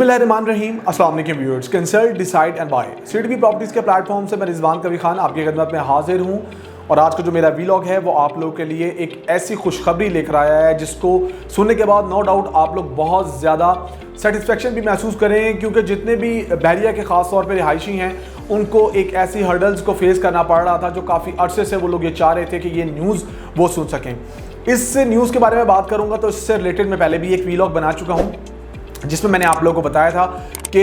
बिस्मिल्लाहिर्रहमानिर्रहीम, अस्सलाम वालेकुम viewers. Consult decide and buy CDP properties के प्लेटफॉर्म से मैं रिजवान कवी खान आपकी खिदमत में हाजिर हूँ। और आज का जो मेरा वीलॉग है वो आप लोगों के लिए एक ऐसी खुशखबरी लेकर आया है जिसको सुनने के बाद नो डाउट आप लोग बहुत ज़्यादा सेटिस्फेक्शन भी महसूस करें, क्योंकि जितने भी बहरिया के ख़ास तौर पर रिहायशी हैं उनको एक ऐसी हर्डल्स को फेस करना पड़ रहा था जो काफ़ी अरसे से वो लोग ये चाह रहे थे कि ये न्यूज़ वो सुन सकें। इस न्यूज़ के बारे में बात करूँगा तो इससे रिलेटेड मैं पहले भी एक वीलॉग बना चुका हूँ जिसमें मैंने आप लोगों को बताया था कि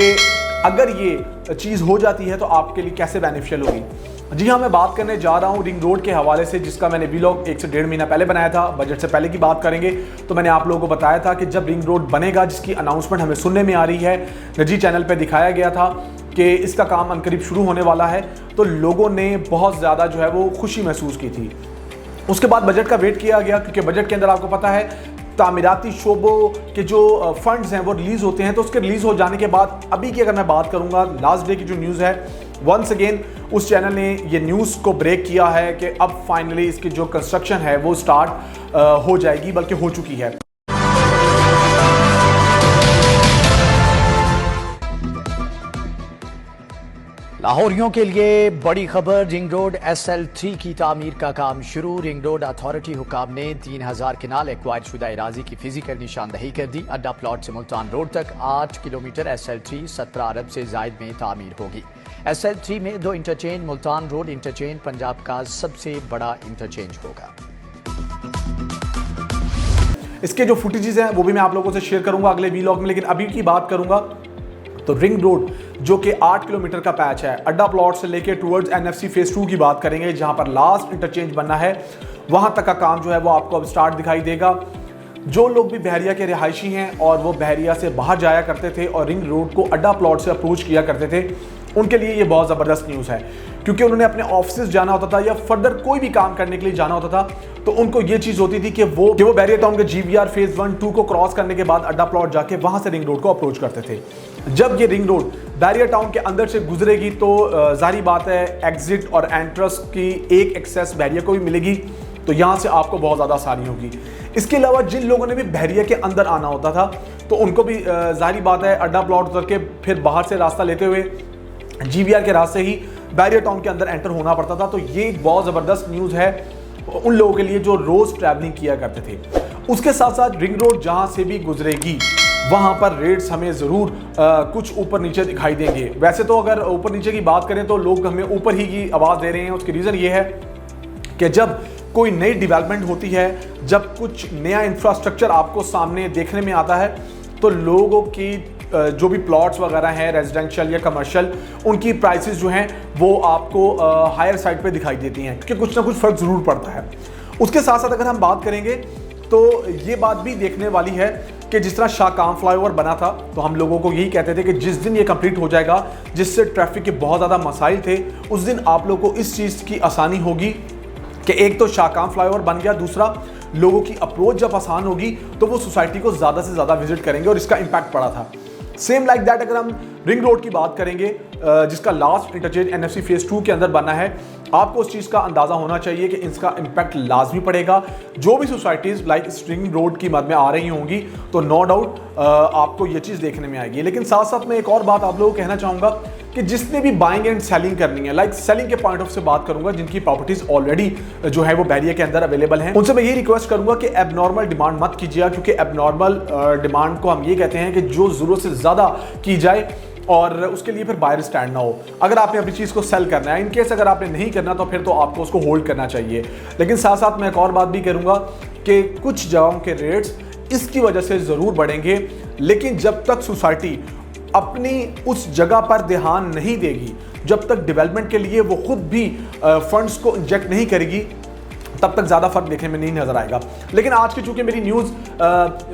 अगर ये चीज़ हो जाती है तो आपके लिए कैसे बेनिफिशियल होगी। जी हाँ, मैं बात करने जा रहा हूँ रिंग रोड के हवाले से, जिसका मैंने व्लॉग 1 से 1.5 महीना पहले बनाया था। बजट से पहले की बात करेंगे तो मैंने आप लोगों को बताया था कि जब रिंग रोड बनेगा, जिसकी अनाउंसमेंट हमें सुनने में आ रही है, निजी चैनल पर दिखाया गया था कि इसका काम अनकरीब शुरू होने वाला है, तो लोगों ने बहुत ज़्यादा जो है वो खुशी महसूस की थी। उसके बाद बजट का वेट किया गया, क्योंकि बजट के अंदर आपको पता है तामीराती शोबों के जो फंड्स हैं वो रिलीज़ होते हैं। तो उसके रिलीज़ हो जाने के बाद अभी की अगर मैं बात करूंगा, लास्ट डे की जो न्यूज़ है, वंस अगेन उस चैनल ने ये न्यूज़ को ब्रेक किया है कि अब फाइनली इसकी जो कंस्ट्रक्शन है वो स्टार्ट हो जाएगी, बल्कि हो चुकी है। लाहौरियों के लिए बड़ी खबर, रिंग रोड SL3 की तामीर का काम शुरू। रिंग रोड अथॉरिटी हुकाम ने 3000 किनाल एक्वायर शुदा इराजी की फिजिकल निशानदही कर दी। अड्डा प्लॉट से मुल्तान रोड तक 8 किलोमीटर SL3 17 अरब से जायद में तामीर होगी। SL3 में 2 interchange, Multan road interchange Punjab का सबसे बड़ा इंटरचेंज होगा। इसके जो फुटेजेस हैं वो भी मैं आप लोगों से शेयर करूंगा अगले वीलॉग में, लेकिन अभी की बात करूंगा तो रिंग रोड जो कि 8 किलोमीटर का पैच है, अड्डा प्लॉट से लेके टूवर्ड्स NFC फेज 2 की बात करेंगे, जहां पर लास्ट इंटरचेंज बनना है, वहां तक का काम जो है वो आपको अब स्टार्ट दिखाई देगा। जो लोग भी बहरिया के रिहायशी हैं और वो बहरिया से बाहर जाया करते थे और रिंग रोड को अड्डा प्लॉट से अप्रोच किया करते थे, उनके लिए ये बहुत ज़बरदस्त न्यूज़ है, क्योंकि उन्होंने अपने ऑफिस जाना होता था या फर्दर कोई भी काम करने के लिए जाना होता था, तो उनको ये चीज़ होती थी कि वो बहरिया टाउन के GVR फेज 1-2 को क्रॉस करने के बाद अड्डा प्लॉट जाके वहां से रिंग रोड को अप्रोच करते थे। जब ये रिंग रोड बहरिया टाउन के अंदर से गुजरेगी तो जाहिर बात है एग्जिट और एंट्रेंस की एक एक्सेस बहरिया को भी मिलेगी, तो यहाँ से आपको बहुत ज़्यादा आसानी होगी। इसके अलावा जिन लोगों ने भी बहरिया के अंदर आना होता था तो उनको भी जाहिर बात है अड्डा प्लॉट उतर के फिर बाहर से रास्ता लेते हुए GVR के रास्ते ही बहरिया टाउन के अंदर एंटर होना पड़ता था। तो ये एक बहुत ज़बरदस्त न्यूज़ है उन लोगों के लिए जो रोज़ ट्रैवलिंग किया करते थे। उसके साथ साथ रिंग रोड जहाँ से भी गुजरेगी वहाँ पर रेट्स हमें ज़रूर कुछ ऊपर नीचे दिखाई देंगे। वैसे तो अगर ऊपर नीचे की बात करें तो लोग हमें ऊपर ही की आवाज़ दे रहे हैं। उसकी रीज़न ये है कि जब कोई नई डेवलपमेंट होती है, जब कुछ नया इंफ्रास्ट्रक्चर आपको सामने देखने में आता है, तो लोगों की जो भी प्लॉट्स वगैरह हैं रेजिडेंशियल या कमर्शियल, उनकी प्राइसेस जो हैं वो आपको हायर साइड पे दिखाई देती हैं, क्योंकि कुछ ना कुछ फ़र्क ज़रूर पड़ता है। उसके साथ साथ अगर हम बात करेंगे तो ये बात भी देखने वाली है कि जिस तरह शाहकाम फ्लाईओवर बना था, तो हम लोगों को यही कहते थे कि जिस दिन ये कंप्लीट हो जाएगा, जिससे ट्रैफिक के बहुत ज़्यादा मसाइल थे, उस दिन आप लोगों को इस चीज़ की आसानी होगी कि एक तो शाहकाम फ्लाईओवर बन गया, दूसरा लोगों की अप्रोच जब आसान होगी तो वो सोसाइटी को ज़्यादा से ज़्यादा विजिट करेंगे और इसका इम्पैक्ट पड़ा था। सेम लाइक दैट अगर हम रिंग रोड की बात करेंगे, जिसका लास्ट इंटरचेंज NFC फेज 2 के अंदर बनना है, आपको उस चीज़ का अंदाज़ा होना चाहिए कि इसका इम्पैक्ट लाजमी पड़ेगा। जो भी सोसाइटीज़ लाइक इस रिंग रोड की मद में आ रही होंगी तो नो डाउट आपको ये चीज़ देखने में आएगी। लेकिन साथ साथ मैं एक और बात आप लोगों को कहना चाहूँगा कि जिसने भी बाइंग एंड सेलिंग करनी है, लाइक सेलिंग के पॉइंट ऑफ से बात करूंगा, जिनकी प्रॉपर्टीज ऑलरेडी जो है वो बहरिया के अंदर अवेलेबल हैं, उनसे मैं ये रिक्वेस्ट करूंगा कि एबनॉर्मल डिमांड मत कीजिए, क्योंकि एबनॉर्मल डिमांड को हम ये कहते हैं कि जो ज़रूरत से ज़्यादा की जाए और उसके लिए फिर बायर स्टैंड ना हो। अगर आपने अपनी चीज़ को सेल करना है, इनकेस अगर आपने नहीं करना तो फिर तो आपको उसको होल्ड करना चाहिए। लेकिन साथ साथ मैं एक और बात भी करूँगा कि कुछ जगहों के रेट्स इसकी वजह से ज़रूर बढ़ेंगे, लेकिन जब तक सोसाइटी अपनी उस जगह पर ध्यान नहीं देगी, जब तक डेवलपमेंट के लिए वो खुद भी फंड्स को इंजेक्ट नहीं करेगी, तब तक ज़्यादा फर्क देखने में नहीं नज़र आएगा। लेकिन आज की चूँकि मेरी न्यूज़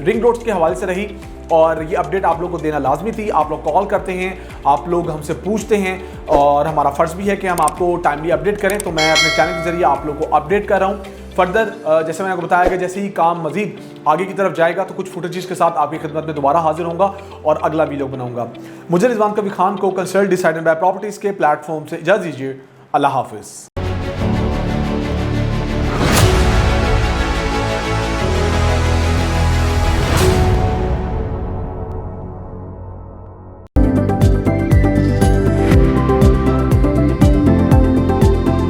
रिंग रोड्स के हवाले से रही और ये अपडेट आप लोगों को देना लाजमी थी। आप लोग कॉल करते हैं, आप लोग हमसे पूछते हैं और हमारा फ़र्ज़ भी है कि हम आपको टाइमली अपडेट करें, तो मैं अपने चैनल के ज़रिए आप लोगों को अपडेट कर रहा हूँ। फर्दर जैसे मैंने आपको बताया कि जैसे ही काम मजीद आगे की तरफ जाएगा तो कुछ फुटेजेस के साथ आपकी खिदमत में दोबारा हाजिर होऊंगा और अगला वीडियो बनाऊंगा। मुझे रिजवान कवी खान को consult decide and buy properties के प्लेटफॉर्म से इजाज़त दीजिए। अल्लाह हाफिज़।